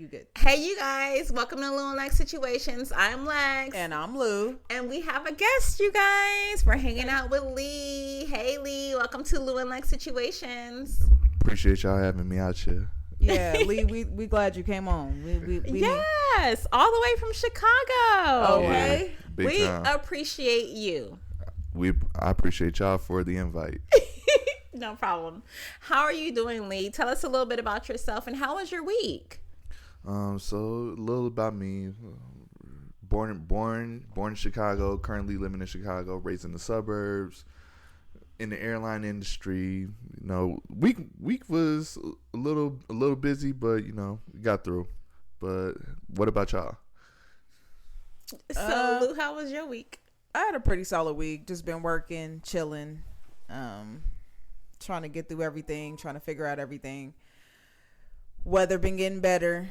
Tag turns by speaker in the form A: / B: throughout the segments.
A: You good.
B: Hey, you guys. Welcome to Lou&Lex Situations. I'm Lex.
A: And I'm Lou.
B: And we have a guest, you guys. We're hanging out with Lee. Hey, Lee. Welcome to Lou&Lex Situations.
C: Appreciate y'all having me out here.
A: Yeah, Lee, we glad you came on. We
B: yes, all the way from Chicago.
A: Okay.
C: Yeah,
B: we
C: time.
B: appreciate you.
C: I appreciate y'all for the invite.
B: No problem. How are you doing, Lee? Tell us a little bit about yourself and how was your week?
C: So a little about me. Born in Chicago, currently living in Chicago, raised in the suburbs, in the airline industry. You know, week was a little busy, but you know, we got through. But what about y'all?
B: So, Lou, how was your week?
A: I had a pretty solid week. Just been working, chilling, trying to get through everything, trying to figure out everything. Weather been getting better.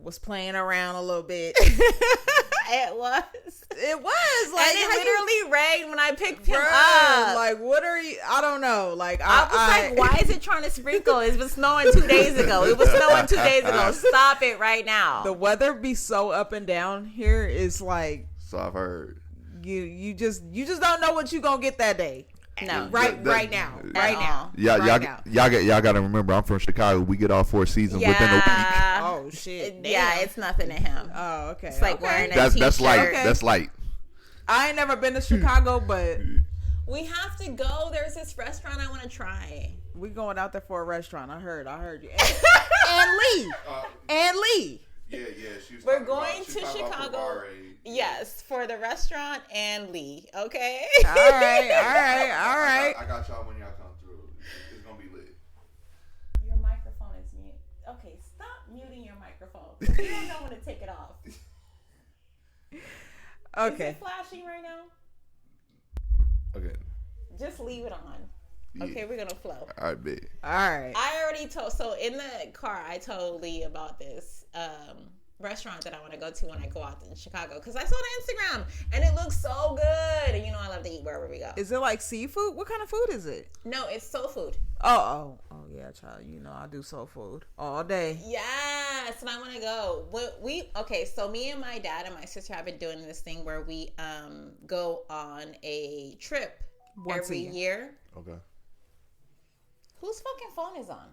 A: Was playing around a little bit.
B: It was.
A: Like,
B: and it literally rained when I picked him
A: bruh,
B: up.
A: like, what are you? I don't know. Like,
B: I was like, why is it trying to sprinkle? It was snowing 2 days ago. It was snowing 2 days ago. Stop it right now.
A: The weather be so up and down here. It's like,
C: So I've heard.
A: you just don't know what you gonna get that day.
B: No,
A: Right now.
C: Y'all got to remember, I'm from Chicago. We get all 4 seasons within a week.
A: Oh shit!
B: Yeah, it's nothing to him.
A: Oh, okay.
B: It's like wearing a
C: That's
B: t-shirt.
C: light.
A: Okay.
C: That's light.
A: I ain't never been to Chicago, but
B: We have to go. There's this restaurant I want to try.
A: we going out there for a restaurant. I heard you. And Lee.
C: Yeah. She was
B: We're going to Chicago. Yes, for the restaurant and Lee. Okay.
A: All right.
C: I got y'all when y'all come through. It's gonna be lit.
B: Your microphone is mute. Okay, stop muting your microphone. You don't know when to take it off.
A: Okay.
B: Is it flashing right now?
C: Okay.
B: Just leave it on.
C: Yeah.
B: Okay, we're gonna flow.
C: I bet.
A: All right.
B: I already told. So in the car, I told Lee about this restaurant that I want to go to when I go out in Chicago because I saw the Instagram and it looks so good. And you know I love to eat wherever we go.
A: Is it like seafood? What kind of food is it?
B: No, it's soul food.
A: Oh yeah, child. You know I do soul food all day.
B: Yes, and I want to go. So me and my dad and my sister have been doing this thing where we go on a trip
A: Once
B: every
A: a
B: year.
C: Okay.
B: Whose fucking phone is on?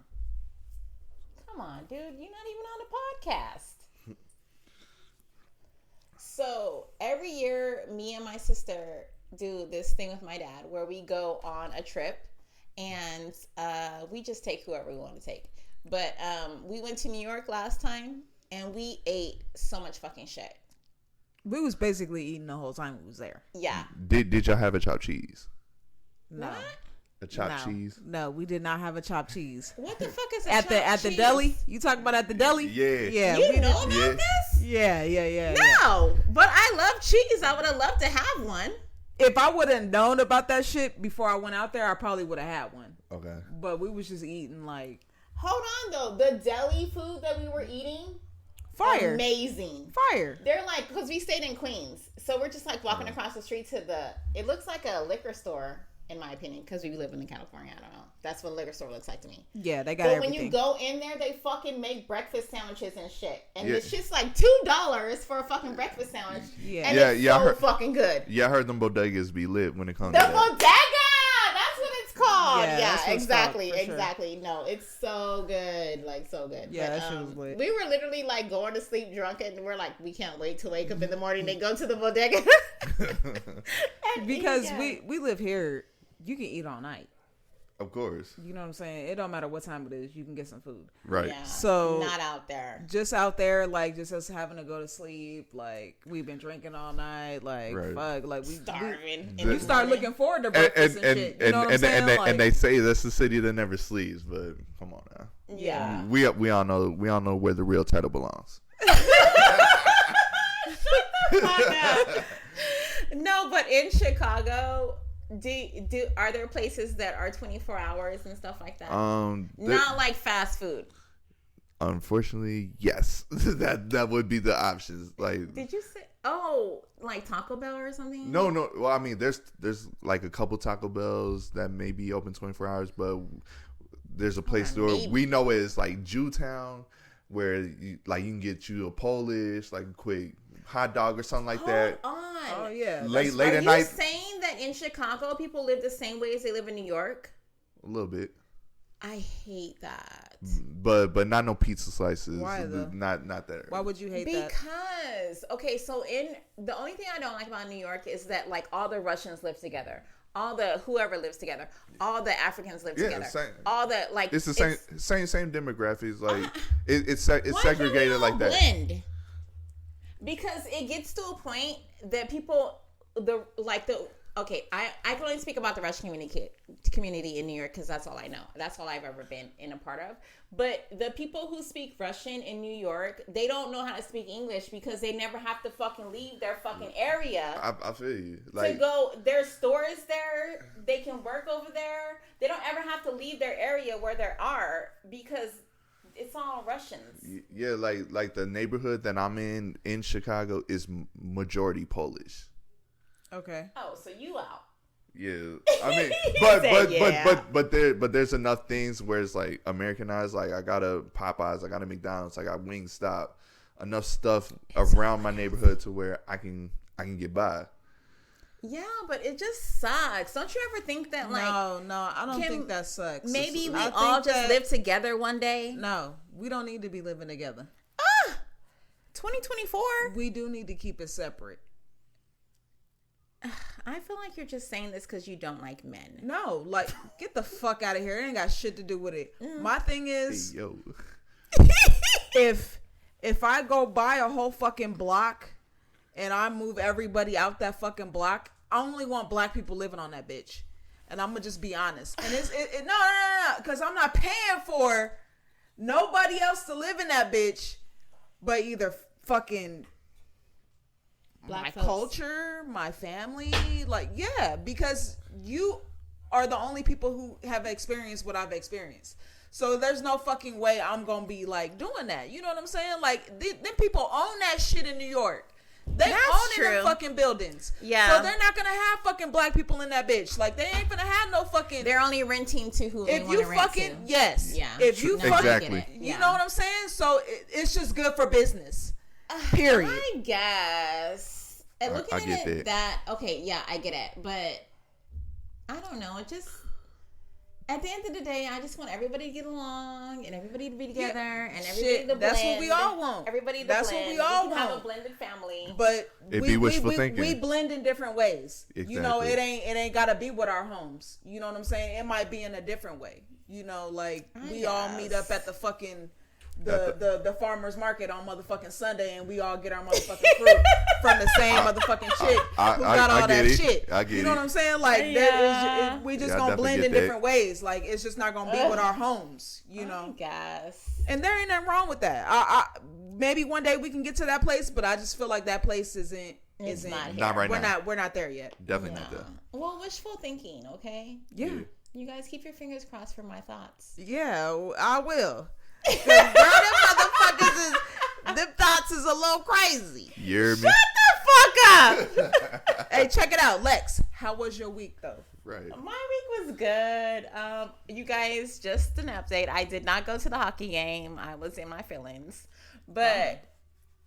B: Come on, dude. You're not even on the podcast. So every year, me and my sister do this thing with my dad where we go on a trip and we just take whoever we want to take. But we went to New York last time and we ate so much fucking shit.
A: We was basically eating the whole time we was there.
B: Yeah.
C: Did y'all have a chopped cheese?
A: No.
B: What?
C: A chopped cheese?
A: No, we did not have a chopped cheese.
B: What the fuck is a
A: At the
B: cheese?
A: deli? You talking about at the deli?
C: Yeah.
B: You
A: we
B: know
A: did-
B: about this?
A: Yeah.
B: No, but I love cheese. I would have loved to have one.
A: If I would have known about that shit before I went out there, I probably would have had one.
C: Okay.
A: But we was just eating like
B: Hold on though, the deli food that we were eating,
A: fire.
B: amazing.
A: Fire.
B: They're like, because we stayed in Queens, so we're just like walking across the street to it looks like a liquor store in my opinion, because we live in California. I don't know. That's what a liquor store looks like to me.
A: Yeah, they got
B: But
A: everything.
B: when you go in there, they fucking make breakfast sandwiches and shit, and
C: Yeah.
B: it's just like $2 for a fucking breakfast sandwich.
A: Yeah.
B: And
C: Yeah,
B: it's
C: yeah, I
B: so
C: heard-
B: fucking good.
C: Yeah, I heard them bodegas be lit when it comes
B: The
C: to that.
B: bodega! That's what it's called.
A: Yeah, that's
B: Yeah,
A: what it's
B: exactly,
A: called, for sure.
B: exactly. No, it's so good. Like, so good.
A: Yeah,
B: But,
A: that shit was lit.
B: We were literally, like, going to sleep drunk, and we're like, we can't wait to wake up in the morning and go to the bodega. And
A: because
B: eat.
A: we live here, you can eat all night.
C: Of course.
A: You know what I'm saying? It don't matter what time it is, you can get some food.
C: Right.
B: Yeah,
A: So-
B: not out there.
A: Just out there, like just us having to go to sleep, like we've been drinking all night, like
C: Right.
A: fuck, like we
B: Starving.
C: The-
B: in the
A: you start
B: morning.
A: looking forward to breakfast and, shit. You know what I'm saying?
C: And they say that's the city that never sleeps, but come on now.
B: Yeah.
C: We all know where the real title belongs.
B: No, but in Chicago, are there places that are 24 hours and stuff like that? Not like fast food.
C: Unfortunately, yes. that would be the options. Like,
B: Did you say like Taco Bell or something?
C: no. Well, I mean, there's like a couple Taco Bells that may be open 24 hours, but there's a place
B: on,
C: where
B: maybe.
C: we know it's like Jewtown. where you can get you a Polish, like a quick hot dog or something like that.
B: Hold on.
A: Oh yeah.
C: Late
B: Are
C: at
B: you
C: night.
B: saying that in Chicago people live the same way as they live in New York?
C: A little bit.
B: I hate that.
C: But not no pizza slices.
A: Why though?
C: Not that.
A: Why would you hate that?
B: Because okay, so the only thing I don't like about New York is that like all the Russians live together. All the whoever lives together, all the Africans live together.
C: Same.
B: All the like
C: It's the same demographics. Like it's
B: why
C: segregated
B: can't we
C: like
B: all
C: that.
B: blend? Because it gets to a point that people okay, I can only speak about the Russian community in New York because that's all I know. That's all I've ever been in a part of. But the people who speak Russian in New York, they don't know how to speak English because they never have to fucking leave their fucking area.
C: I feel you.
B: To go, there's stores there. They can work over there. They don't ever have to leave their area where they are because it's all Russians.
C: Yeah, like the neighborhood that I'm in Chicago is majority Polish.
A: Okay.
B: Oh, so you out?
C: Yeah, I mean,
B: said,
C: but there's enough things where it's like Americanized. Like I got a Popeyes, I got a McDonald's, I got Wingstop, enough stuff around my neighborhood to where I can get by.
B: Yeah, but it just sucks. Don't you ever think that like
A: No, I don't think that sucks.
B: Maybe we all just live together one day?
A: No, we don't need to be living together.
B: 2024.
A: We do need to keep it separate.
B: I feel like you're just saying this because you don't like men.
A: No, like get the fuck out of here. It ain't got shit to do with it. My thing is,
C: Hey, yo.
A: if I go buy a whole fucking block and I move everybody out that fucking block, I only want black people living on that bitch. And I'm gonna just be honest. And no, because I'm not paying for nobody else to live in that bitch, but either fucking my culture, my family, like, yeah, because you are the only people who have experienced what I've experienced. So there's no fucking way I'm gonna be like doing that. You know what I'm saying? Like, them people own that shit in New York. They own it in fucking buildings.
B: Yeah.
A: So they're not gonna have fucking black people in that bitch. Like, they ain't gonna have no fucking.
B: They're only renting to who they want to rent to.
A: Yes.
B: Yeah.
A: If you fucking,
C: exactly.
A: you know what I'm saying? So it's just good for business. Period.
B: I guess. And looking
C: I get
B: at that, okay, yeah, I get it. But I don't know. It just, at the end of the day, I just want everybody to get along and everybody to be together and everybody to blend.
A: That's what we all want.
B: Everybody to
A: That's
B: blend.
A: what we all
B: can have
A: want.
B: a blended family.
A: But
C: thinking.
A: We blend in different ways.
C: Exactly.
A: You know, it ain't gotta be with our homes. You know what I'm saying? It might be in a different way. You know, like we all meet up at the fucking the farmer's market on motherfucking Sunday, and we all get our motherfucking fruit from the same motherfucking chick who got all that shit.
C: I get
A: you know what I'm saying? Like we just gonna blend in different ways. Like it's just not gonna be with our homes. You know.
B: I guess.
A: And there ain't nothing wrong with that. I maybe one day we can get to that place, but I just feel like that place isn't
C: not right now.
A: We're not there yet.
C: Definitely not there.
B: Well, wishful thinking, okay?
A: Yeah.
B: You guys keep your fingers crossed for my thoughts.
A: Yeah, I will. Cause girl, them thoughts is a little crazy.
C: You hear me?
B: Shut the fuck up.
A: Hey, check it out, Lex. How was your week though?
C: Right.
B: My week was good. You guys, just an update. I did not go to the hockey game. I was in my feelings, but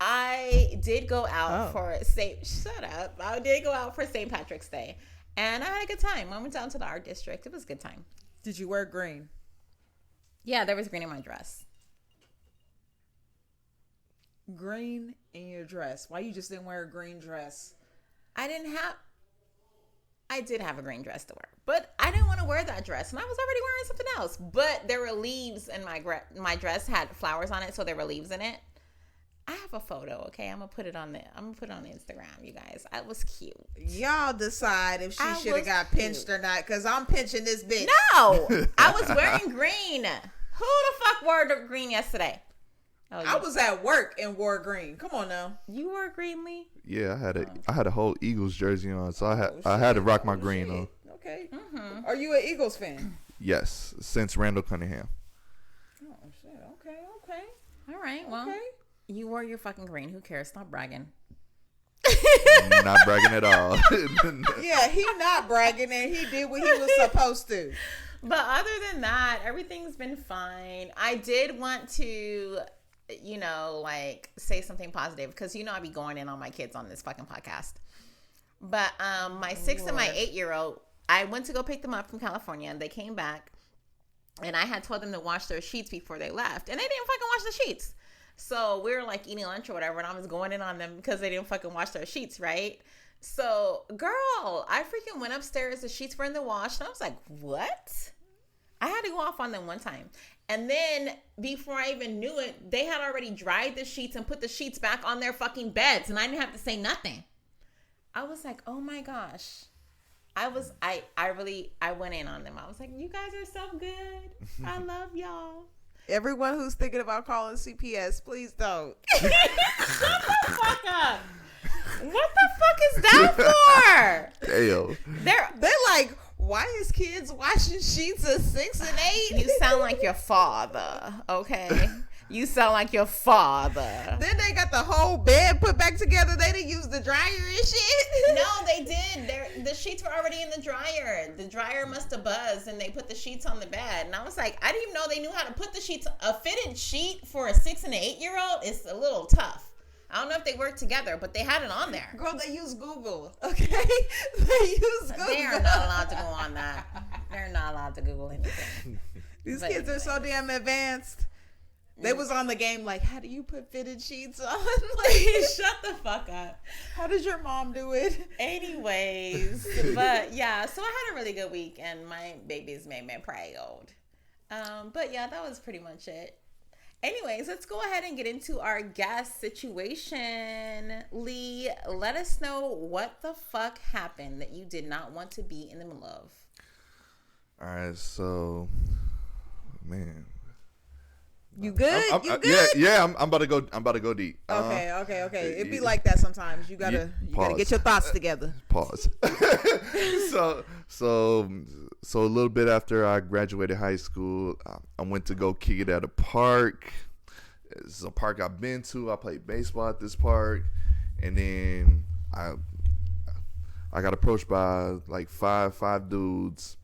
B: I did go out for Shut up! I did go out for St. Patrick's Day, and I had a good time. I went down to the art district. It was a good time.
A: Did you wear green?
B: Yeah, there was green in my dress.
A: Green in your dress. Why you just didn't wear a green dress?
B: I did have a green dress to wear, but I didn't want to wear that dress, and I was already wearing something else. But there were leaves in my dress had flowers on it, so there were leaves in it. I have a photo, okay? I'm gonna put it on Instagram, you guys. I was cute.
A: Y'all decide if she should have got pinched or not, because I'm pinching this bitch.
B: No, I was wearing green. Who the fuck wore the green yesterday? Oh,
A: I was at work and wore green. Come on now.
B: You wore green, Lee?
C: Yeah, I had a whole Eagles jersey on, so I had to rock my green on.
A: Okay. Mm-hmm. Are you an Eagles fan?
C: Yes, since Randall Cunningham.
A: Oh shit. Okay.
B: All right. Well, you wore your fucking green. Who cares? Stop bragging.
C: Not bragging at all.
A: Yeah, he not bragging, and he did what he was supposed to.
B: But other than that, everything's been fine. I did want to like say something positive because I be going in on my kids on this fucking podcast. But my 6 and my 8-year-old, I went to go pick them up from California, and they came back, and I had told them to wash their sheets before they left, and they didn't fucking wash the sheets. So we were like eating lunch or whatever, and I was going in on them because they didn't fucking wash their sheets, right? So, girl, I freaking went upstairs. The sheets were in the wash, and I was like, what? I had to go off on them one time. And then before I even knew it, they had already dried the sheets and put the sheets back on their fucking beds, and I didn't have to say nothing. I was like, oh my gosh. I went in on them. I was like, you guys are so good. I love y'all.
A: Everyone who's thinking about calling CPS, please don't.
B: Shut the fuck up. What the fuck is that for?
C: Damn.
B: They're
A: like, why is kids washing sheets at 6 and 8?
B: You sound like your father, okay? You sound like your father.
A: Then they got the whole bed put back together. They didn't use the dryer and shit.
B: No, they did. The sheets were already in the dryer. The dryer must have buzzed, and they put the sheets on the bed. And I was like, I didn't even know they knew how to put the sheets. A fitted sheet for a 6 and 8-year-old is a little tough. I don't know if they work together, but they had it on there.
A: Girl, they use Google, okay? They use Google.
B: They are not allowed to go on that. They're not allowed to Google anything.
A: These kids are so damn advanced. They was on the game like, how do you put fitted sheets on? Like,
B: shut the fuck up.
A: How does your mom do it?
B: Anyways, but yeah, so I had a really good week, and my babies made me proud. But yeah, that was pretty much it. Anyways, let's go ahead and get into our guest situation. Lee, let us know what the fuck happened that you did not want to be in the middle of.
C: All right, so, man.
A: You good? You
C: good? Yeah. I'm about to go. I'm about to go deep.
A: Okay. It'd be like that sometimes. You gotta get your thoughts together.
C: Pause. So a little bit after I graduated high school, I went to go kick it at a park. It's a park I've been to. I played baseball at this park, and then I got approached by like five dudes.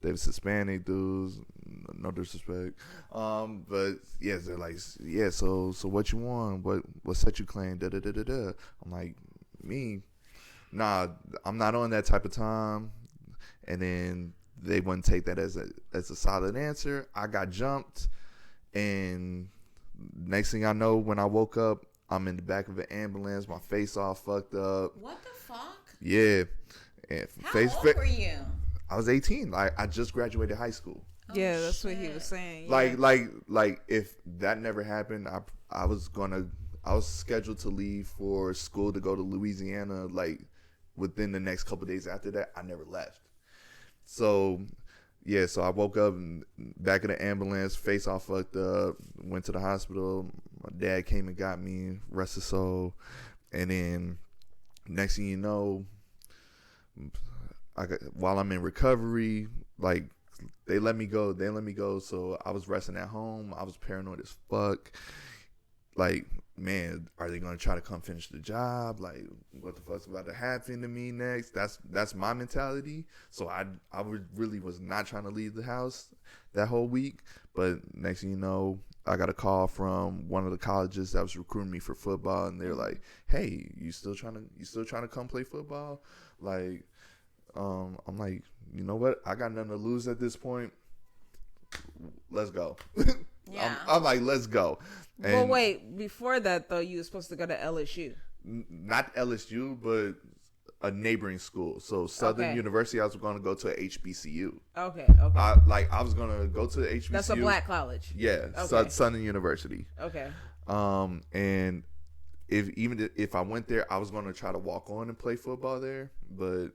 C: They was Hispanic dudes. No disrespect. But yeah, they're like, yeah, so what you want? What set you claim? Da da da da da. I'm like, me? Nah, I'm not on that type of time. And then they wouldn't take that as a solid answer. I got jumped, and next thing I know, when I woke up, I'm in the back of an ambulance, my face all fucked up.
B: What the fuck?
C: Yeah. And
B: How old were you?
C: I was 18. Like, I just graduated high school.
A: Yeah, that's what he was saying.
C: Yeah. Like if that never happened, I was scheduled to leave for school to go to Louisiana. Like within the next couple of days after that, I never left. So yeah, so I woke up back in the ambulance, face all fucked up. Went to the hospital. My dad came and got me, rest his soul. And then next thing you know, while I'm in recovery, like. They let me go. So I was resting at home. I was paranoid as fuck. Like, man, are they going to try to come finish the job? Like, what the fuck's about to happen to me next? That's my mentality. So I really was not trying to leave the house that whole week. But next thing you know, I got a call from one of the colleges that was recruiting me for football, and they're like, "Hey, you still trying to come play football?" Like, I'm like, you know what? I got nothing to lose at this point. Let's go.
B: Yeah.
C: I'm like, let's go. And
A: well, wait. Before that, though, you were supposed to go to LSU.
C: Not LSU, but a neighboring school. So Southern University, I was going to go to a HBCU.
A: Okay.
C: I was going to go to the HBCU.
A: That's a black college.
C: Yeah.
A: Okay.
C: Southern University.
A: Okay.
C: And if I went there, I was going to try to walk on and play football there, but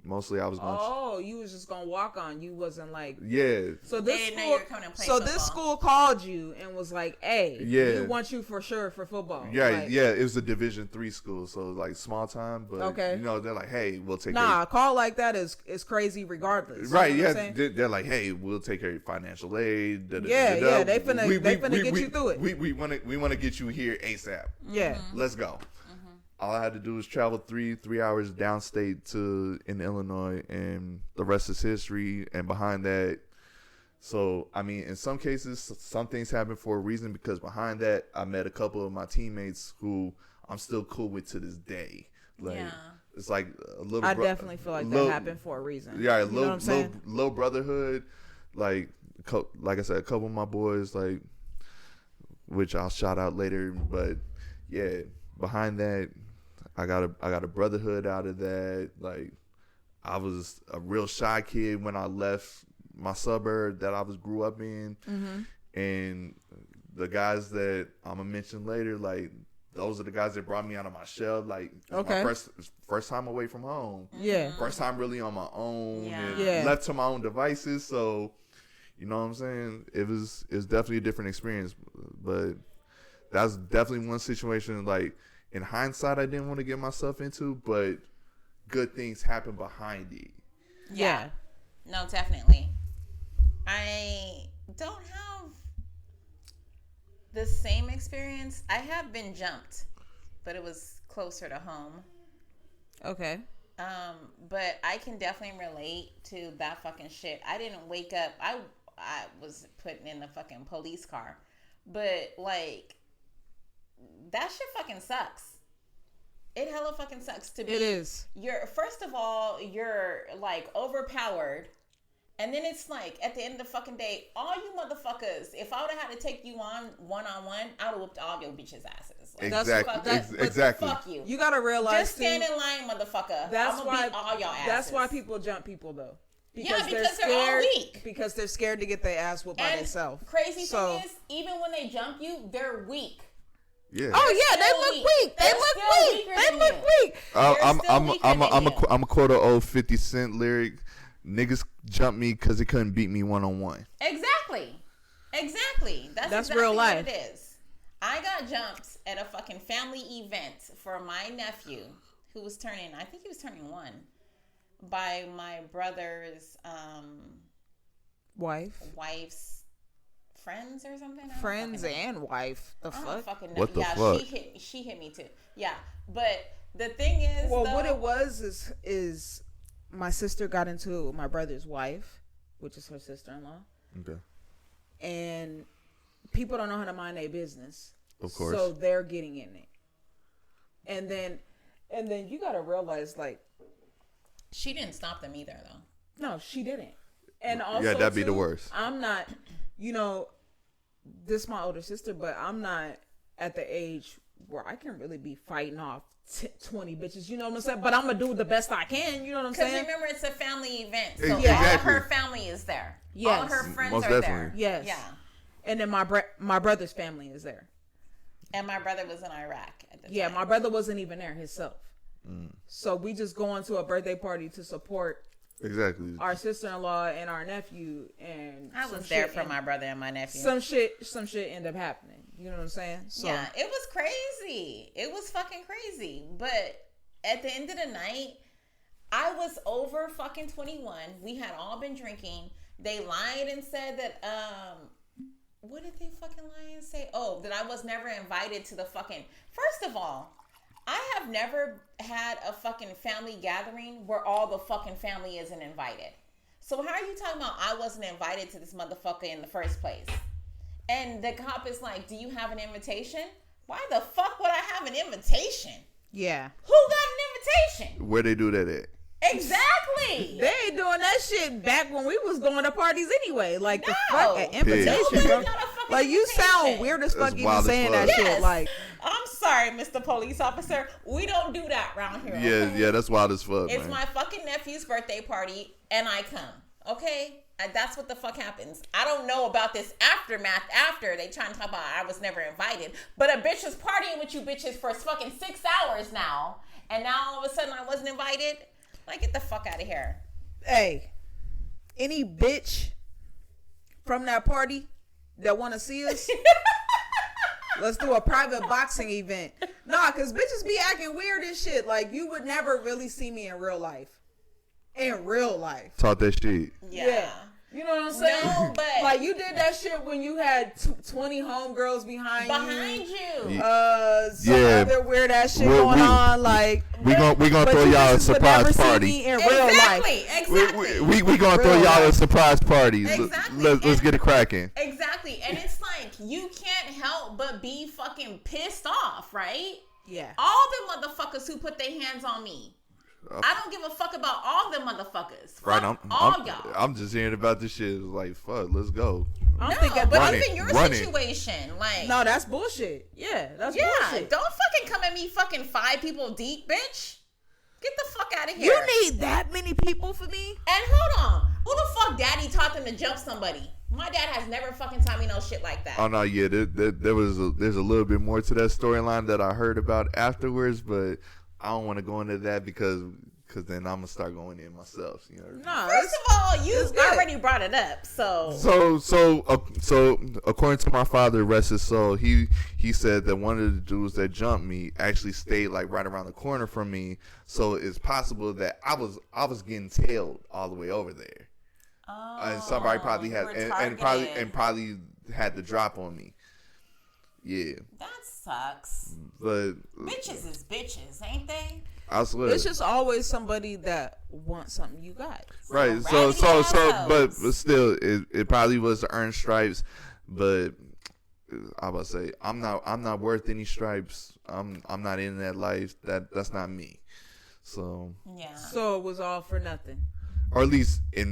C: mostly I was going to...
A: Oh, you was just going to walk on. You wasn't like...
C: Yeah.
A: So this school called you and was like, hey, we want you for sure for football.
C: Yeah,
A: like,
C: yeah. It was a Division III school, so like small time, but they're like, hey, we'll take care.
A: A call like that is crazy regardless.
C: Right, yeah. They're like, hey, we'll take care of your financial aid.
A: Yeah, they finna get you through it.
C: We want to get you here ASAP.
A: Yeah.
C: Let's go. All I had to do was travel three hours downstate in Illinois, and the rest is history. And behind that, So, I mean, in some cases, some things happen for a reason, because behind that, I met a couple of my teammates who I'm still cool with to this day. Like, it's like a little.
A: I definitely feel like that happened for a reason.
C: Yeah,
A: you know what I'm saying?
C: Little brotherhood. Like I said, a couple of my boys, like, which I'll shout out later. But yeah, behind that, I got a brotherhood out of that. Like, I was a real shy kid when I left my suburb that I grew up in, and the guys that I'm gonna mention later, like, those are the guys that brought me out of my shell. Like, my first time away from home.
A: Yeah.
C: First time really on my own.
B: Yeah.
C: And left to my own devices. So, you know what I'm saying? It was definitely a different experience. But that's definitely one situation, like, in hindsight, I didn't want to get myself into, but good things happen behind it.
B: Yeah. No, definitely. I don't have the same experience. I have been jumped, but it was closer to home.
A: Okay.
B: But I can definitely relate to that fucking shit. I didn't wake up. I was put in the fucking police car. But, like, that shit fucking sucks. It hella fucking sucks to be.
A: It is.
B: First of all, you're, like, overpowered. And then it's like, at the end of the fucking day, all you motherfuckers, if I would have had to take you on one-on-one, I would have whooped all your bitches' asses. Like,
C: Exactly.
B: Fuck you.
A: You gotta realize,
B: just stand in line, motherfucker.
A: That's
B: I'm
A: why
B: gonna beat all y'all asses.
A: That's why people jump people, though.
B: Because
A: they're
B: they're all weak.
A: Because they're scared to get their ass whooped by themselves.
B: Crazy thing is, even when they jump you, they're weak.
C: Yeah.
A: Oh yeah, they look weak. They look weak.
C: I'm a quote an old 50 Cent lyric. Niggas jumped me because they couldn't beat me one-on-one.
B: Exactly. That's exactly
A: real life.
B: What it is. I got jumped at a fucking family event for my nephew, who was turning 1, by my brother's wife's friends or something.
A: Friends and wife. The fuck?
C: Fucking what the fuck?
B: She hit me too. Yeah, but the thing is,
A: what it was is my sister got into my brother's wife, which is her sister-in-law.
C: Okay.
A: And people don't know how to mind their business.
C: Of course.
A: So they're getting in it. And then you got to realize, like,
B: she didn't stop them either, though.
A: No, she didn't. And also,
C: yeah, that'd be the worst.
A: I'm not, this is my older sister, but I'm not at the age where I can really be fighting off 20 bitches, you know what I'm saying? But I'm gonna do the best I can, you know what I'm saying?
B: Because remember, it's a family event, so
C: exactly.
B: all of her family is there.
A: Yes.
B: All her friends
C: Most
B: are
C: definitely.
B: there.
A: Yes.
B: Yeah.
A: And then my brother's family is there.
B: And my brother was in Iraq at the time.
A: Yeah, my brother wasn't even there himself. So we just going to a birthday party to support our sister-in-law and our nephew, and
B: I was there for my brother and my nephew.
A: Some shit ended up happening. You know what I'm saying? So,
B: yeah, it was crazy. It was fucking crazy. But at the end of the night, I was over fucking 21. We had all been drinking. They lied and said that, what did they fucking lie and say? Oh, that I was never invited to the fucking, first of all, I have never had a fucking family gathering where all the fucking family isn't invited. So how are you talking about I wasn't invited to this motherfucker in the first place? And the cop is like, do you have an invitation? Why the fuck would I have an invitation?
A: Yeah.
B: Who got an invitation?
C: Where they do that at?
B: Exactly.
A: They ain't doing that shit back when we was going to parties anyway. Like, the fuck, an
C: invitation,
A: bro. Like, you sound weird as fuck even saying that shit. Like,
B: I'm sorry, Mr. Police Officer. We don't do that around here.
C: Yeah,
B: okay?
C: yeah, that's wild as fuck,
B: It's
C: man.
B: my fucking nephew's birthday party, and I come. Okay? That's what the fuck happens. I don't know about this aftermath after they trying to talk about I was never invited. But a bitch was partying with you bitches for fucking 6 hours now. And now all of a sudden I wasn't invited? Like, get the fuck out of here.
A: Hey, any bitch from that party that want to see us, let's do a private boxing event. Nah, because bitches be acting weird and shit. Like, you would never really see me in real life. In real life.
C: Talk that shit.
B: Yeah.
A: You know what I'm saying?
B: No, but
A: like you did that shit when you had 20 homegirls behind you. Some other weird ass shit going on. Like
C: we gonna throw y'all a surprise party
A: in real life.
B: Exactly.
C: We gonna throw y'all a surprise party.
B: Exactly.
C: Let's get it cracking.
B: Exactly, and it's like you can't help but be fucking pissed off, right?
A: Yeah.
B: All the motherfuckers who put their hands on me. I don't give a fuck about all them motherfuckers. Fuck all y'all.
C: I'm just hearing about this shit. It's like, fuck, let's go.
B: But even your situation, like,
A: no, that's bullshit. Yeah, that's bullshit.
B: Don't fucking come at me fucking 5 people deep, bitch. Get the fuck out of here.
A: You need that many people for me?
B: And hold on, who the fuck daddy taught them to jump somebody? My dad has never fucking taught me no shit like that.
C: Oh no, yeah, there's a little bit more to that storyline that I heard about afterwards, but I don't want to go into that because then I'm gonna start going in myself. You know.
B: No, first of all, you already brought it up. So
C: according to my father, rest his soul, he said that one of the dudes that jumped me actually stayed like right around the corner from me. So it's possible that I was getting tailed all the way over there.
B: Oh,
C: and somebody probably had and probably had the drop on me. Yeah.
B: That sucks.
C: But
B: bitches is bitches, ain't they?
C: I swear.
A: It's just always somebody that wants something you got.
C: Right. So but still it probably was to earn stripes, but I was about to say I'm not worth any stripes. I'm not in that life. That's not me. So
B: yeah.
A: So it was all for nothing.
C: Or at least for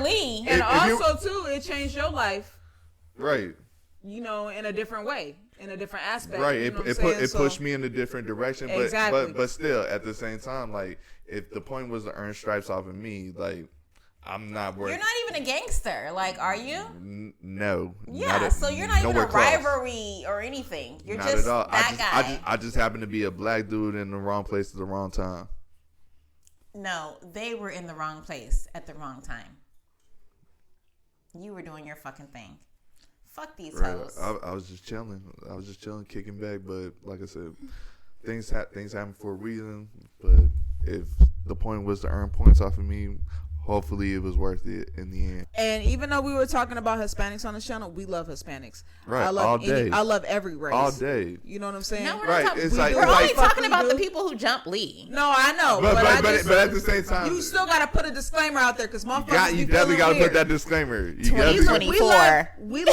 B: Lee.
A: And also too, it changed your life.
C: Right.
A: You know, in a different way, in a different aspect.
C: Right.
A: You know
C: It pushed me in a different direction. But
A: exactly.
C: but still, at the same time, like if the point was to earn stripes off of me, like I'm not worth.
B: You're not even a gangster, like, are you?
C: No.
B: Yeah. So you're not even a rivalry or anything. You're
C: not
B: just
C: at all.
B: that guy.
C: I just happen to be a black dude in the wrong place at the wrong time.
B: No, they were in the wrong place at the wrong time. You were doing your fucking thing. Fuck these hoes.
C: I was just chilling. Kicking back. But like I said, things happen for a reason. But if the point was to earn points off of me, hopefully it was worth it in the end.
A: And even though we were talking about Hispanics on the channel, we love Hispanics.
C: Right,
A: I love
C: all day.
A: I love every race.
C: All day.
A: You know what I'm saying?
B: No, we're
C: right.
B: not
C: We're
B: only talking about the people who jump Lee.
A: No, I know.
C: But at the same time,
A: you still got to put a disclaimer out there because motherfuckers
C: you definitely got to put that disclaimer.
B: 2024.
A: We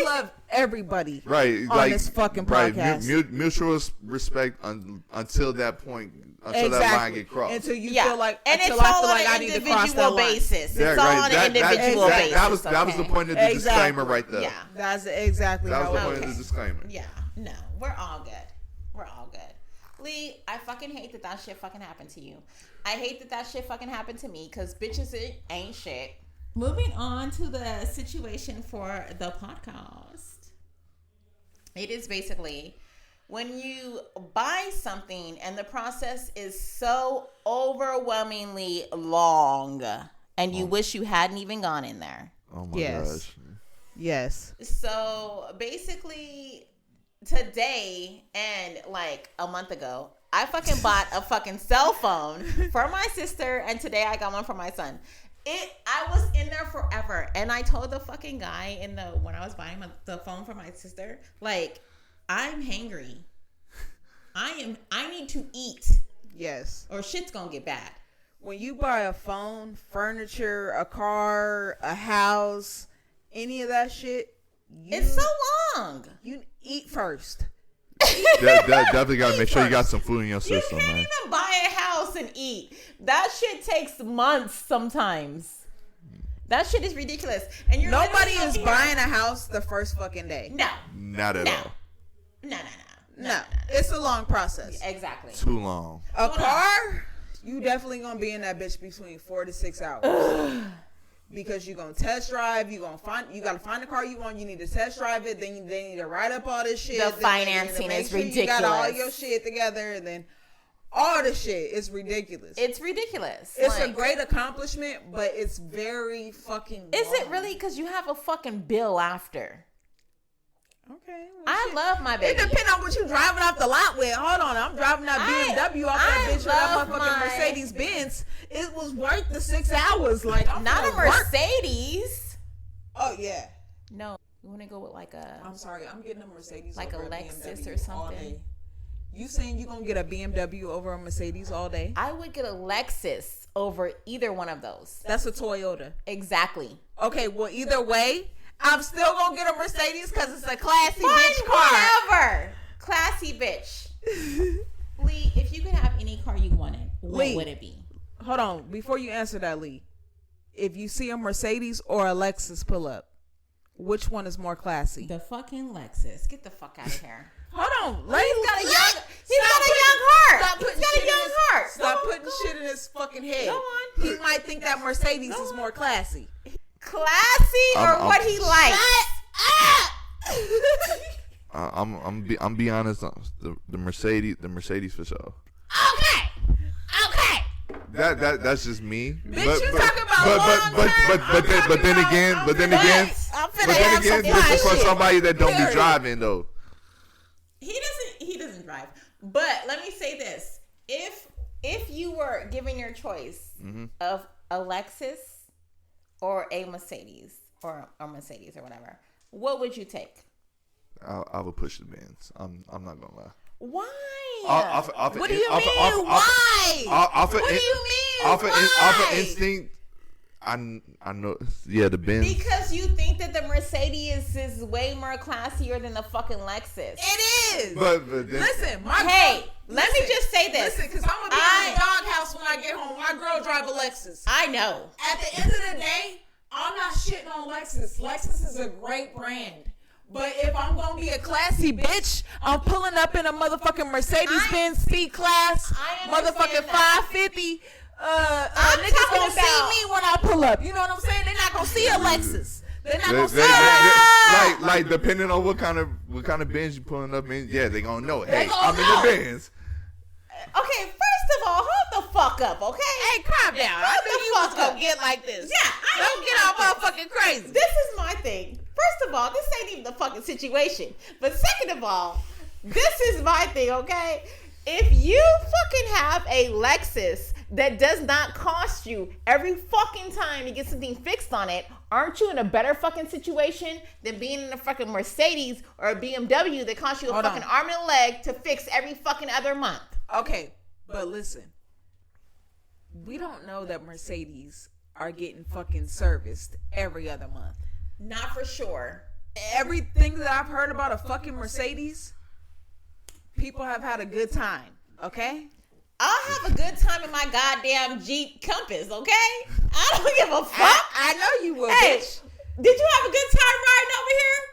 A: love everybody.
C: Right.
A: On this fucking podcast.
C: Right. Mutual respect until that point. Until that line get crossed.
A: Until you feel like,
B: and it's all on an individual basis. It's all on an individual basis.
C: That was the point of the disclaimer right there.
A: Yeah, that's exactly
C: that was the point of the disclaimer.
B: Yeah, no, we're all good. We're all good. Lee, I fucking hate that shit fucking happened to you. I hate that shit fucking happened to me because bitches ain't shit. Moving on to the situation for the podcast. It is basically when you buy something and the process is so overwhelmingly long and you wish you hadn't even gone in there.
C: Oh my gosh.
A: Yes.
B: So basically today and like a month ago, I fucking bought a fucking cell phone for my sister and today I got one for my son. I was in there forever and I told the fucking guy when I was buying the phone for my sister, like, I'm hangry. I need to eat.
A: Yes.
B: Or shit's gonna get bad.
A: When you buy a phone, furniture, a car, a house, any of that shit,
B: it's so long.
A: You eat first.
C: Definitely gotta make sure you got some food in your system, man.
B: You can't even buy a house and eat. That shit takes months sometimes. That shit is ridiculous. And
A: nobody is buying a house the first fucking day.
B: No.
C: Not at all.
A: No. It's a long process.
B: Exactly.
C: Too long.
A: A car, you definitely gonna be in that bitch between 4 to 6 hours. Because you're gonna test drive, you gotta find the car you want, you need to test drive it, then they need to write up all this shit.
B: The financing is ridiculous. You got all your shit together, and then all the shit is ridiculous. It's ridiculous.
A: It's a great accomplishment, but it's very fucking
B: Is it really? Because you have a fucking bill after.
A: Okay.
B: Well, I love my baby.
A: It depends on what you driving off the lot with. Hold on, I'm driving that BMW off that bitch with that motherfucking Mercedes Benz. it was worth the 6 hours. Like, I'm
B: Not a
A: gonna work.
B: Mercedes.
A: Oh yeah.
B: No, you want to go with like a.
A: I'm sorry, I'm getting a Mercedes
B: Like
A: over
B: a Lexus
A: BMW
B: or something.
A: all day. You saying you gonna get a BMW over a Mercedes all day?
B: I would get a Lexus over either one of those.
A: That's a Toyota.
B: Exactly.
A: Okay, well either way, I'm still gonna get a Mercedes because it's a classy
B: Fine,
A: bitch car.
B: whatever. Classy bitch. Lee, if you could have any car you wanted, what
A: Lee.
B: would it be?
A: Hold on, before you answer that, Lee. If you see a Mercedes or a Lexus pull up, which one is more classy?
B: The fucking Lexus. Get the fuck out of here.
A: Hold on,
B: He's got a young heart.
A: Stop putting
B: He's got
A: shit
B: a young
A: in his,
B: heart.
A: Stop
B: Go on,
A: putting
B: go
A: shit in his fucking head.
B: Go on.
A: He might think that Mercedes is more classy.
B: Classy or what he likes?
C: I'm be honest. The Mercedes for sure.
B: Okay.
C: That's just me.
A: Bitch, you talking about
C: but then again,
A: I'm finna have some
C: this is for
A: fun shit.
C: somebody that don't be
A: Period.
C: driving though.
B: He doesn't drive. But let me say this. If you were given your choice of a Lexus or a Mercedes or Mercedes or whatever, what would you take?
C: I would push the Benz. I'm not gonna lie.
B: Why?
A: What do you mean? Why?
C: What
B: do you mean?
C: Off
B: Why?
C: of instinct, I know. Yeah, the Benz.
B: Because you think that the Mercedes is way more classier than the fucking Lexus.
A: It is.
C: But then,
A: Listen,
B: Let me just say this.
A: Listen, because I'm gonna be in the doghouse when I get home. My girl drive a Lexus.
B: I know.
A: At the end of the day, I'm not shitting on Lexus. Lexus is a great brand. But if I'm gonna be a classy bitch, I'm pulling up in a motherfucking Mercedes-Benz C-Class,
B: I understand
A: motherfucking
B: that.
A: 550.
B: I'm
A: Niggas
B: talking
A: gonna see
B: about-
A: me when I pull up. You know what I'm saying? They're not gonna see a Lexus. They're not gonna see
C: like depending on what kind of Benz you pulling up in, yeah, they gonna know.
A: They
C: Hey,
A: gonna
C: I'm
A: know.
C: in the Benz.
B: Okay, first of all, hold the fuck up, okay?
A: Hey, calm down. I
B: Hold
A: knew
B: the
A: you was
B: fuck
A: gonna
B: up.
A: get like this.
B: Yeah,
A: Don't get all motherfucking crazy.
B: This is my thing. First of all, this ain't even the fucking situation. But second of all, this is my thing, okay? If you fucking have a Lexus that does not cost you every fucking time you get something fixed on it, aren't you in a better fucking situation than being in a fucking Mercedes or a BMW that costs you a
A: Hold
B: fucking
A: on.
B: arm and a leg to fix every fucking other month?
A: Okay, but listen. We don't know that Mercedes are getting fucking serviced every other month.
B: Not for sure.
A: Everything that I've heard about a fucking Mercedes, people have had a good time. Okay?
B: I'll have a good time in my goddamn Jeep Compass, okay? I don't give a fuck.
A: I know you will,
B: Hey,
A: bitch.
B: did you have a good time riding over here?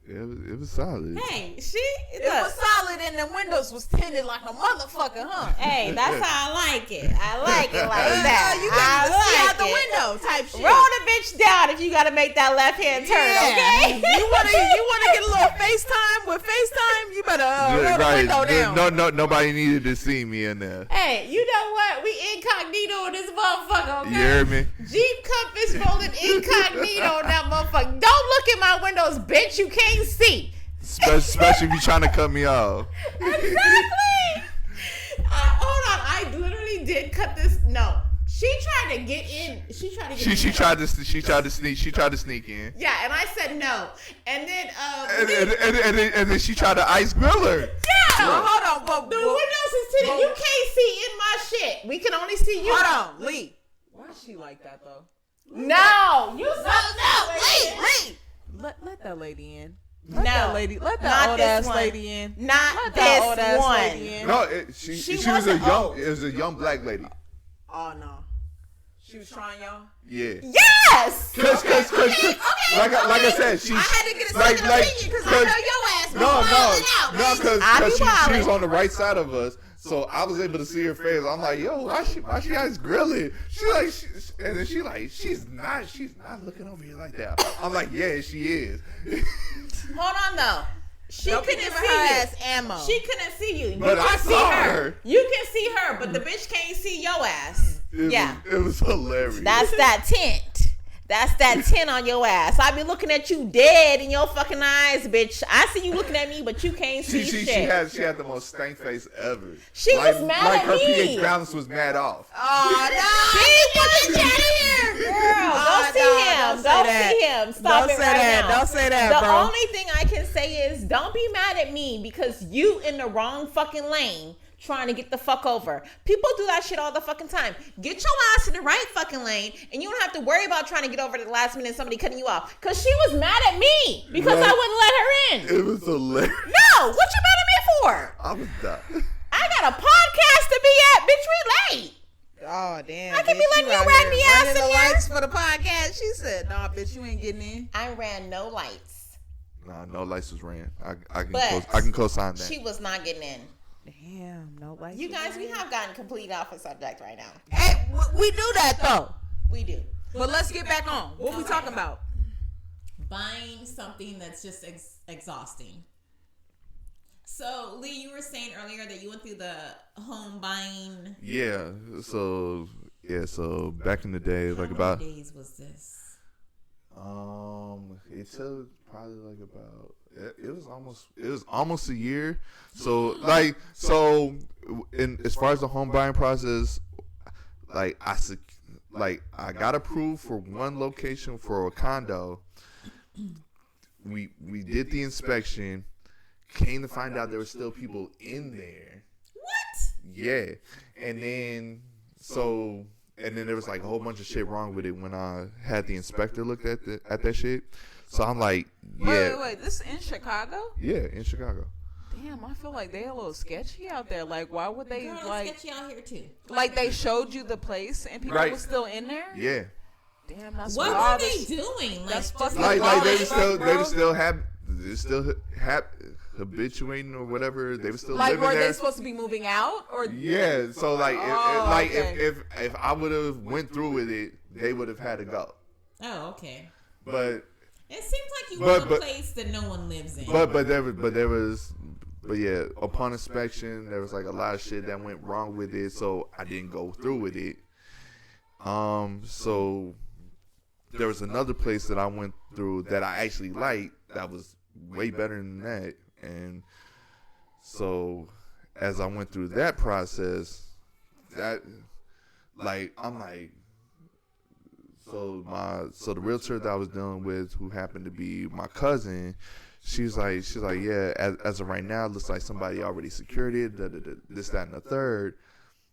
C: It was solid.
B: Hey,
A: It was solid and the windows was tinted like a motherfucker, huh?
B: Hey, that's how I like it. I like it like that.
A: You can see
B: I
A: out the
B: like it.
A: window type shit.
B: Roll the bitch down if you gotta make that left hand turn, okay?
A: You wanna get a little FaceTime with FaceTime? You better roll the window down.
C: No, nobody needed to see me in there.
B: Hey, you know what? We incognito in this motherfucker, okay?
C: You hear me?
B: Jeep Compass rolling incognito in that motherfucker. Don't look in my windows, bitch. You can't see.
C: Especially if you trying to cut me off.
B: Exactly. Hold on. I literally did cut this. No. She tried to get in. She tried to get in.
C: She tried to sneak in.
B: Yeah, and I said no. And then
C: And then she tried to ice grill her.
B: yeah.
A: Well, hold on, but
B: The windows is tinted. You can't see in my shit. We can only see you.
A: hold on, Lee. Why is she like that though?
B: No. You
A: Lee. Let that lady in. Let
B: No.
A: that
B: Not
A: old
B: this
A: ass
B: one.
A: lady in.
B: Not
A: Let that old
B: this
A: ass
B: one.
A: lady in.
C: No, she was a
B: wasn't
C: young.
B: old.
C: It was a young black lady.
A: Oh no. She was trying y'all.
C: Yeah.
B: Yes.
C: Cause, like I said, she.
A: I had to get a
C: like,
A: second
C: like,
A: opinion because I know your ass was
C: No,
A: wilding out.
C: no, because
B: I be
C: she
B: wildin'.
C: was on the right side of us, so I was able to see her face. I'm like, yo, why she ice grilling? And then she's not looking over here like that. I'm like, yeah, she is.
B: Hold on though. She
A: Don't be
B: couldn't
A: giving
B: see
A: her
B: you.
A: ass ammo.
B: She couldn't see you. You
C: But I
B: can see
C: saw
B: her.
C: her.
B: You can see her, but the bitch can't see your ass. Yeah.
C: It was hilarious.
B: That's that tint. That's that 10 on your ass. I be looking at you dead in your fucking eyes, bitch. I see you looking at me, but you can't see shit.
C: She had the most stank face ever.
B: She was mad at me.
C: Like her pH balance was mad off.
B: Oh, no. She get the here. Girl, go see him. Go see him. Stop it right now.
A: Don't say that, bro.
B: The only thing I can say is don't be mad at me because you in the wrong fucking lane trying to get the fuck over. People do that shit all the fucking time. Get your ass in the right fucking lane and you don't have to worry about trying to get over at the last minute and somebody cutting you off. Because she was mad at me because I wouldn't let her in.
C: It was hilarious.
B: No, what you mad at me for?
C: I was done.
B: I got a podcast to be at. Bitch, we late.
A: Oh, damn.
B: I can be letting your raggedy ass in
A: the
B: here.
A: lights for the podcast. She said, nah, bitch, you ain't getting in.
B: I ran no lights.
C: Nah, no lights was ran. I can co-sign that.
B: She was not getting in.
A: Damn, no lights.
B: You guys, we have gotten completely off the subject right now.
A: Hey, we do that, though.
B: We do.
A: But let's get back on. What we talking about?
D: Buying something that's just exhausting. So, Lee, you were saying earlier that you went through the home buying.
C: Yeah. So back in the day,
D: How many days was this?
C: It took probably like about. It was almost a year. So in as far as the home buying process, I got approved for one location for a condo. We did the inspection. Came to find out there were still people in there.
D: What?
C: Yeah, and then there was like a whole bunch of shit wrong with it when I had the inspector look at that shit. So I'm like, yeah.
A: Wait. This is in Chicago?
C: Yeah, in Chicago.
A: Damn, I feel like they a little sketchy out there. Like, why would they
D: sketchy out here too?
A: Like they showed you the place and people were still in there?
C: Yeah.
A: Damn, that's
D: what were they doing?
A: That's fucking
C: they were still habituating or whatever. They were still living there.
A: Were they supposed to be moving out or?
C: Yeah. So
A: okay.
C: if I would have went through with it, they would have had to go.
D: Oh, okay.
C: But
D: it seems like you want a place that no one lives in.
C: But yeah, upon inspection, there was like a lot of shit that went wrong with it, so I didn't go through with it. So there was another place that I went through that I actually liked that was way better than that, and so as I went through that process, So the realtor that I was dealing with, who happened to be my cousin, she's like, yeah, as of right now, it looks like somebody already secured it, this, that, and the third.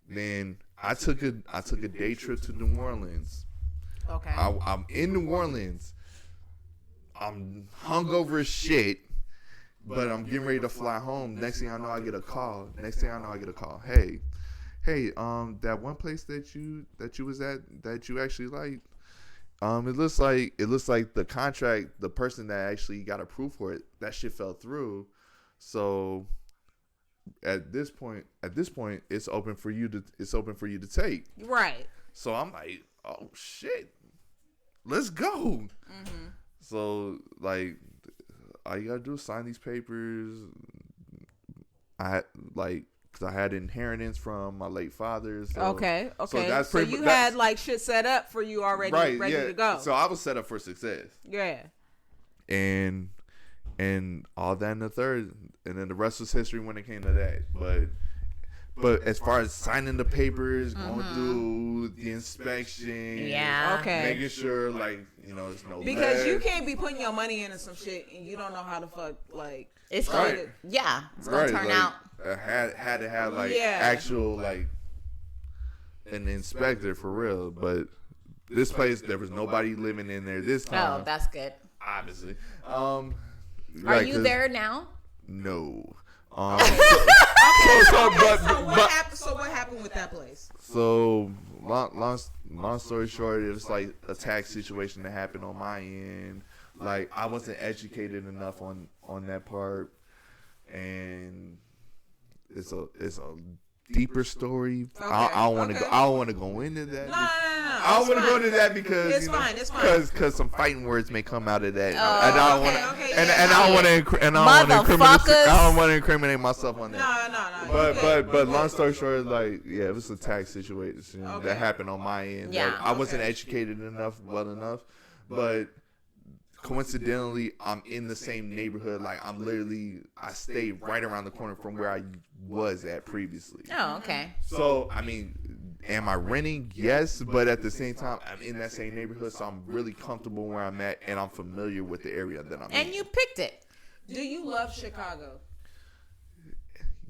C: Then I took a day trip to New Orleans.
A: Okay.
C: I'm in New Orleans. I'm hungover as shit, but I'm getting ready to fly home. Next thing I know, I get a call. Hey, that one place that you was at that you actually liked. It looks like the contract, the person that actually got approved for it, that shit fell through. So at this point, it's open for you to take.
A: Right.
C: So I'm like, oh shit, let's go.
A: Mm-hmm.
C: So like, all you gotta do is sign these papers. Because I had inheritance from my late father. So,
A: okay.
C: So
A: you had like shit set up for you already, ready to go.
C: So I was set up for success.
A: Yeah.
C: And all that in the third, and then the rest was history when it came to that. But as far as signing the papers, going through the inspection, making sure there's no
A: because
C: lead.
A: you can't be putting your money into some shit and you don't know how the fuck
B: it's going to it's going to turn out.
C: I had to have actual an inspector for real, but this place there was nobody living in there this time.
B: Oh, that's good.
C: Obviously.
B: Are you there now?
C: No.
A: So what happened with that place?
C: So long story short, it was like a tax situation that happened on my end. Like I wasn't educated enough on that part, and it's a deeper story.
A: Okay,
C: I don't want to go into that.
A: No.
C: I don't want to go into that because
A: it's fine.
C: Because some fighting words may come out of that,
B: Oh,
C: and I don't want to incriminate myself on that.
A: No.
C: But long story short, it was a tax situation that happened on my end.
B: Yeah.
C: I wasn't educated enough. but coincidentally, I'm in the same neighborhood. Like I stay right around the corner from where I was at previously.
B: Oh, okay.
C: So, I mean, am I renting? Yes, but at the same time, I'm in that same neighborhood, so I'm really comfortable where I'm at, and I'm familiar with the area that I'm in.
B: And you picked it.
A: Do you love Chicago?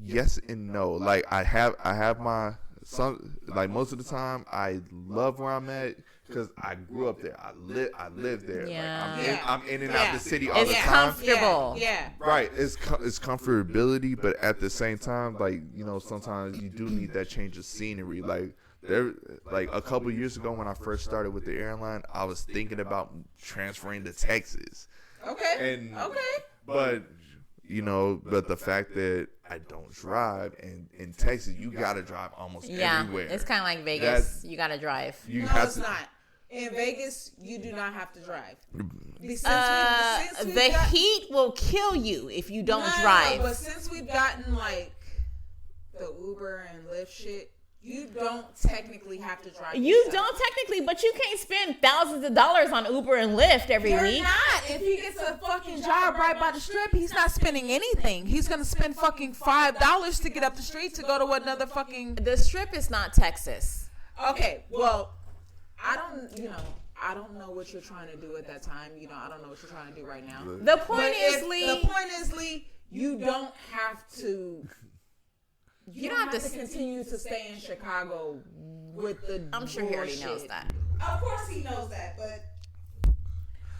C: Yes and no. Like I have my like most of the time I love where I'm at because I grew up there. I live there.
B: Yeah.
C: Like, I'm in and out the city all the
B: It's
C: time.
B: comfortable.
A: Yeah.
C: Right. It's comfortability, but at the same time, like, you know, sometimes you do need that change of scenery. Like like a couple years ago when I first started with the airline, I was thinking about transferring to Texas.
A: Okay.
C: But you know, but the fact that I don't drive, and in Texas you gotta drive almost everywhere.
B: It's kind of like Vegas. You gotta drive.
C: You
A: No,
C: have
A: it's
C: to,
A: not. In Vegas, you do not have to drive.
B: The heat will kill you if you don't drive.
A: But since we've gotten like the Uber and Lyft shit, you don't technically have to drive.
B: You
A: yourself.
B: don't technically, but you can't spend thousands of dollars on Uber and Lyft every
A: You're
B: week.
A: not. If he gets a fucking job right by the strip, he's not spending anything. He's gonna spend fucking $5 to get up the street to go to another fucking.
B: The strip is not Texas.
A: Okay, well, I don't know what you're trying to do at that time. You know, I don't know what you're trying to do right now.
B: The point is, Lee.
A: The point is, Lee, you don't have to. You don't have to continue to stay in Chicago with the.
B: I'm sure he already knows
A: bullshit.
B: that.
A: Of course he knows that,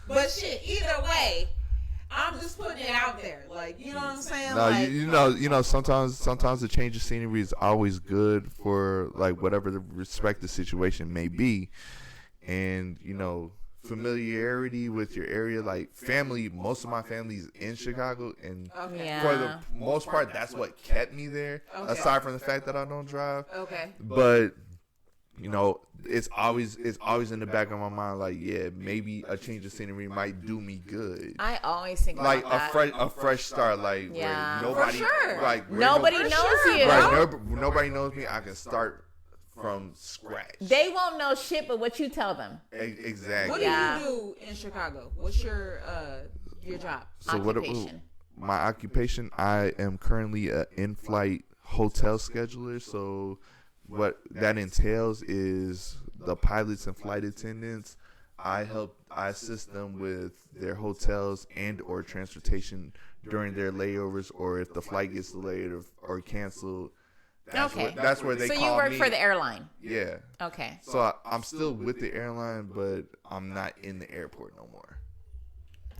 A: but shit. Either way, I'm just putting it out there. Like, you know what I'm saying?
C: no,
A: like,
C: you know, sometimes the change of scenery is always good for like whatever the respective situation may be, and you know, familiarity with your area, like family. Most of my family's in Chicago, and for the most part, that's what kept me there.
A: Okay.
C: Aside from the fact that I don't drive,
A: Okay.
C: but you know, it's always in the back of my mind, like, yeah, maybe a change of scenery might do me good.
B: I always think
C: Like
B: about that.
C: a fresh start, like
B: Yeah.
C: where nobody,
A: For sure.
C: like where
B: Nobody
C: no-
B: knows you.
C: right? Nobody knows me. I can start from scratch.
B: They won't know shit but what you tell them.
C: Exactly.
A: What
B: Yeah.
A: do you do in Chicago? What's your job?
C: So
B: Occupation.
C: my occupation? I am currently an in-flight hotel scheduler. So what that entails is the pilots and flight attendants. I assist them with their hotels and or transportation during their layovers, or if the flight gets delayed or canceled. That's where they
B: So
C: call me.
B: you work for the airline.
C: Yeah.
B: Okay.
C: So I'm still with the airline, but I'm not in the airport no more.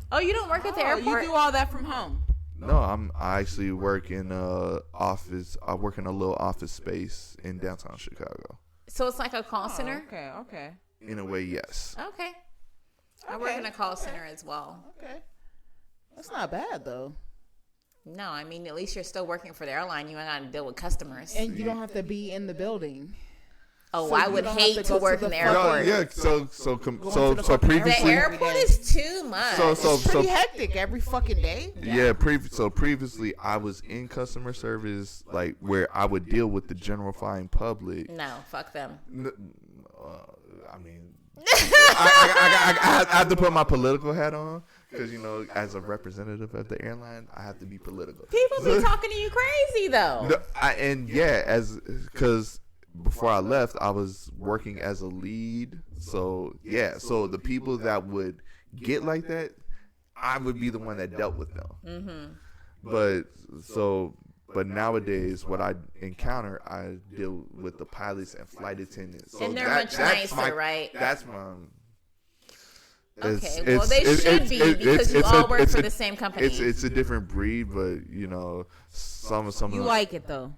B: Oh, you don't work at the airport?
A: You do all that from home.
C: No, I actually work in a office. I work in a little office space in downtown Chicago.
B: So it's like a call center?
A: Okay.
C: In a way, yes.
B: Okay. I work in a call center as well.
A: Okay. That's not bad though.
B: No, I mean, at least you're still working for the airline. You ain't got to deal with customers.
A: And you don't have to be in the building.
B: Oh,
A: so
B: I
A: you
B: would
A: don't
B: hate
A: have to
B: to
A: go to
B: work
A: the
B: in the
A: front.
B: airport.
C: Yeah. So
B: The
C: previously.
B: airport is too much.
A: It's pretty hectic every fucking day.
C: Yeah, previously I was in customer service, like where I would deal with the general flying public.
B: No, fuck them.
C: I mean, I have to put my political hat on because, you know, as a representative of the airline, I have to be political.
B: People be talking to you crazy though.
C: Because before I left, I was working as a lead. So so the people that would get like that, I would be the one that dealt with them. Mm-hmm. But nowadays, what I encounter, I deal with the pilots and flight attendants. So
B: And they're much nicer, right?
C: That's my.
B: Okay, well, they should be because you all work for the same company.
C: It's a different breed, but you know, some
A: You like it though.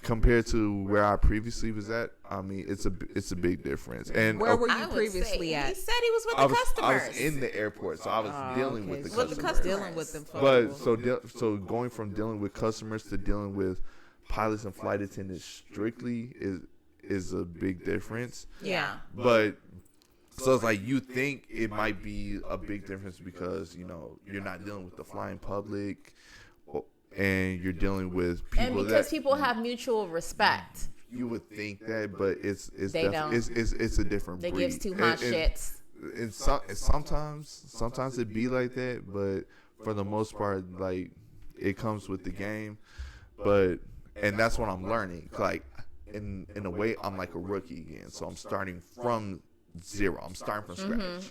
C: compared to where I previously was at, I mean, it's a big difference. And
A: Where were
B: I
A: you
B: would
A: previously
B: say,
A: at?
B: He said he was with
C: I
B: the customers.
C: was in the airport, so I was dealing with the
B: With the
C: customers.
A: Dealing with them.
C: But so going from dealing with customers to dealing with pilots and flight attendants strictly is a big difference.
B: Yeah.
C: But so it's like you think it might be a big difference because, you know, you're not dealing with the flying public and you're dealing with people
B: And because people have mutual respect.
C: you would think that, but it's
B: They don't.
C: it's a different
B: They
C: breed.
B: gives too much shits.
C: sometimes it be like that, but for the most part, like it comes with the game. And that's what I'm learning. Like in a way, I'm like a rookie again. So I'm starting from zero. I'm starting from scratch.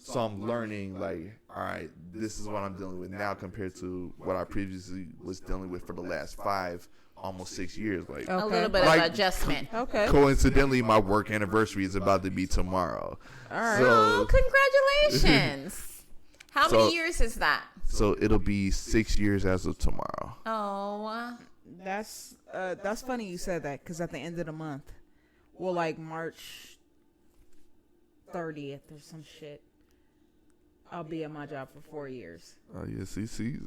C: So I'm learning like, all right, this is what I'm dealing with now compared to what I previously was dealing with for the last 5, almost 6 years. Like
B: A little bit
C: Like,
B: of adjustment.
A: Okay.
C: coincidentally, my work anniversary is about to be tomorrow.
A: All right.
B: Oh,
C: So,
B: congratulations. How many years is that?
C: so it'll be 6 years as of tomorrow.
B: Oh,
A: That's funny you said that, because at the end of the month, well, like March 30th or some shit, I'll be at my job for 4 years.
C: Oh yeah, see,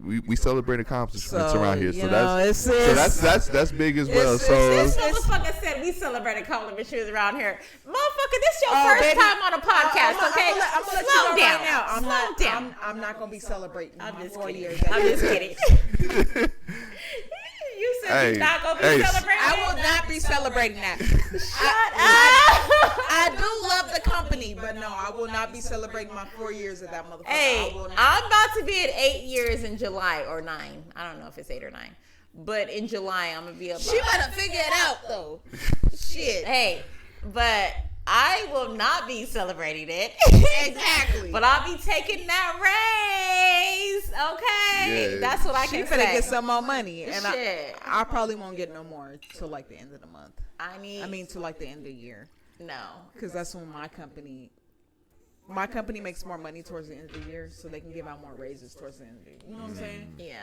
C: we celebrate accomplishments
A: So,
C: around here,
A: you
C: so
A: know,
C: that's big as well.
A: it's-
C: So
B: this motherfucker said we celebrate accomplishments around here. Motherfucker, this your first
A: baby.
B: time on a podcast, okay?
A: I'm gonna let
B: Slow
A: you know
B: down.
A: right now.
B: Slow down.
A: I'm not gonna be celebrating.
B: I'm
A: my
B: just
A: 4
B: kidding.
A: years.
B: I'm just kidding. You said
C: Hey,
B: you're not gonna be
C: hey.
B: celebrating.
A: I will not be celebrating that.
B: Shut
A: I do love the company, but no, I will not be celebrating my 4 years of that motherfucker.
B: Hey,
A: I will not.
B: I'm about to be at 8 years in July or 9. I don't know if it's 8 or 9, but in July I'm gonna be about.
A: She better figure it out though. Shit.
B: Hey, but I will not be celebrating it.
A: Exactly.
B: But I'll be taking that raise. Okay,
C: Yeah.
B: that's what I
A: She
B: can
A: better
B: say.
A: get some more money, and
B: Shit.
A: I probably won't get no more till like the end of the month.
B: I mean,
A: till like the end of the year,
B: no.
A: because that's when my company makes more money towards the end of the year, so they can give out more raises towards the end of the year. You know what I'm saying?
B: Yeah.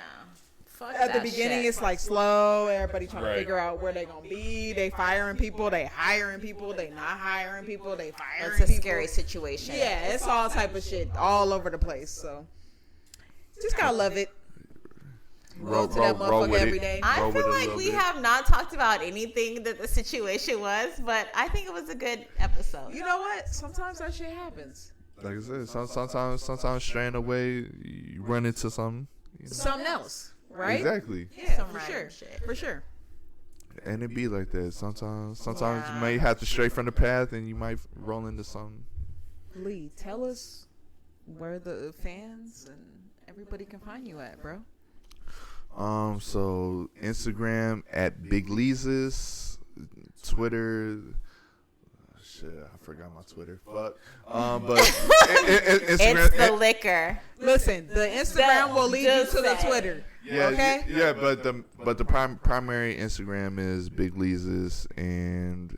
B: Fuck
A: At the
B: that
A: beginning,
B: shit.
A: it's like slow. Everybody trying
C: Right.
A: to figure out where they gonna be. They firing people. They hiring people. They not hiring people. They firing
B: It's a
A: people.
B: scary situation.
A: Yeah, it's all type of shit all over the place. So just gotta love it.
C: roll
A: to that motherfucker
C: with
A: every
C: it.
A: day.
B: I
C: Roll with
B: feel
C: it a
B: like
C: little
B: we
C: bit.
B: have not talked about anything that the situation was, but I think it was a good episode.
A: You know what? Sometimes that shit happens.
C: Like I said, sometimes straying away, you run into something. You know?
A: Something else, right?
C: Exactly.
A: Yeah,
B: Some
A: for
B: random
A: sure.
B: shit.
A: For sure.
C: And it be like that. Sometimes
B: Yeah.
C: you may have to stray from the path, and you might roll into something.
A: Lee, tell us where the fans and everybody can find you at, bro.
C: So Instagram at Big Leesus, Twitter. Shit, I forgot my Twitter. Fuck. But Instagram.
B: It's the liquor.
A: Listen, the Instagram will lead you
B: Just
A: to the
B: say.
A: Twitter.
C: Yeah,
A: Okay?
C: Yeah, but the primary Instagram is Big Leesus, and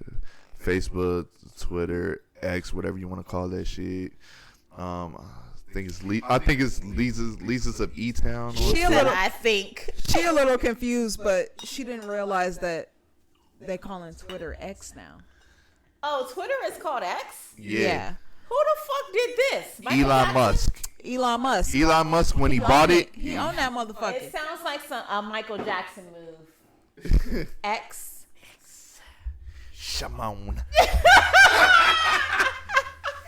C: Facebook, Twitter, X, whatever you want to call that shit. I think it's Leesus of E Town.
A: She a
B: Said,
A: little,
B: I think.
A: she a little confused, but she didn't realize that they calling Twitter X now.
B: Oh, Twitter is called X?
C: Yeah.
B: Who the fuck did this? Michael
C: Elon
B: Jackson?
C: Musk.
A: Elon Musk.
C: Elon Musk, when he bought it,
A: He owned that
B: It
A: motherfucker.
B: sounds like a Michael Jackson move. X.
C: Shimon.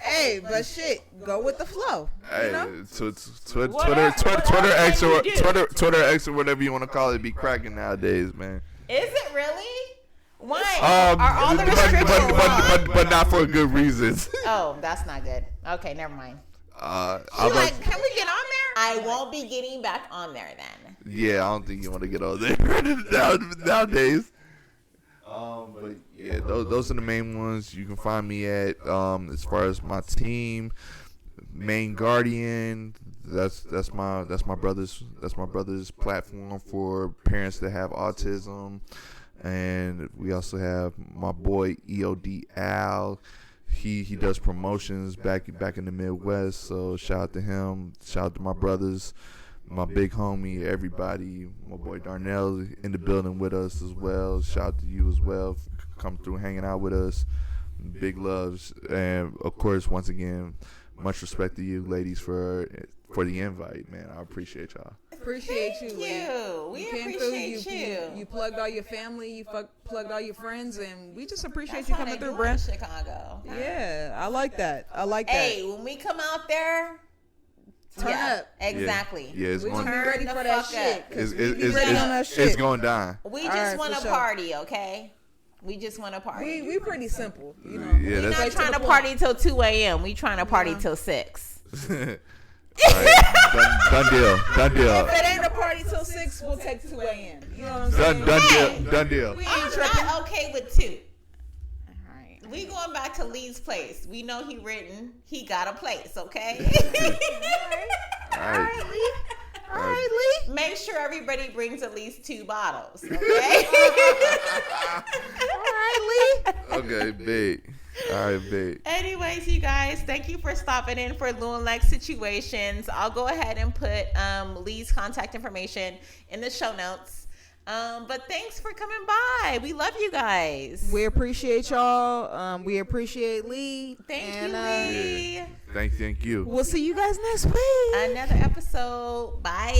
A: Hey, but shit, go with the flow.
C: Hey,
A: You know?
C: Twitter X or
B: Whatever you do.
C: Twitter X or whatever you want to call it be cracking nowadays, man.
B: Is it really? Why? Are all the
C: but,
B: restrictions
C: but not for good reasons.
B: Oh, that's not good. Okay, never mind.
C: I
A: She
C: was
A: like, can we get on there?
B: I won't be getting back on there then.
C: yeah, I don't think you want to get on there nowadays. But yeah, those are the main ones you can find me at. As far as my team, Main Guardian, that's my brother's platform for parents that have autism, and we also have my boy EOD Al. He does promotions back in the Midwest, so shout out to him. Shout out to my brothers, my big homie, everybody. My boy Darnell in the building with us as well. Shout out to you as well, come through hanging out with us. Big loves, and of course, once again, much respect to you ladies for the invite, man. I appreciate y'all.
A: Appreciate you, Lee.
B: We
A: came through,
B: appreciate you.
A: You plugged all your family, you plugged all your friends, and we just appreciate
B: That's
A: you
B: how
A: coming
B: they
A: through,
B: do
A: bro.
B: in Chicago.
A: Yeah, I like that.
B: Hey, when we come out there,
A: Turn up.
B: Exactly.
C: Yeah, it's
A: We
C: going.
A: be ready
B: the
A: for that
B: fuck
A: shit.
B: up.
A: 'cause
C: It's,
A: we be ready on that shit.
C: it's going down.
B: We
A: All
B: just
A: right,
B: want
A: for
B: to
A: sure.
B: party, okay? We just want to party.
A: We pretty simple, you know.
C: Yeah,
B: We're
C: that's
B: not trying to party till 2 a.m. We trying to party till 6.
C: all right. Done deal.
A: If it ain't a party till 6, we'll take 2 a.m. You know what I'm saying?
C: Done deal.
B: I'm not okay with 2. We going back to Lee's place. We know he written. He got a place, okay?
C: All right.
A: All right, Lee.
B: Make sure everybody brings at least 2 bottles, okay?
A: All right, Lee.
C: Okay, big. All right, big.
B: Anyways, you guys, thank you for stopping in for Lou&Lex Situations. I'll go ahead and put Lee's contact information in the show notes. But thanks for coming by. We love you guys.
A: We appreciate y'all. We appreciate Lee.
B: Thank you, Lee.
C: Yeah. Thank you.
A: We'll see you guys next week.
B: Another episode. Bye.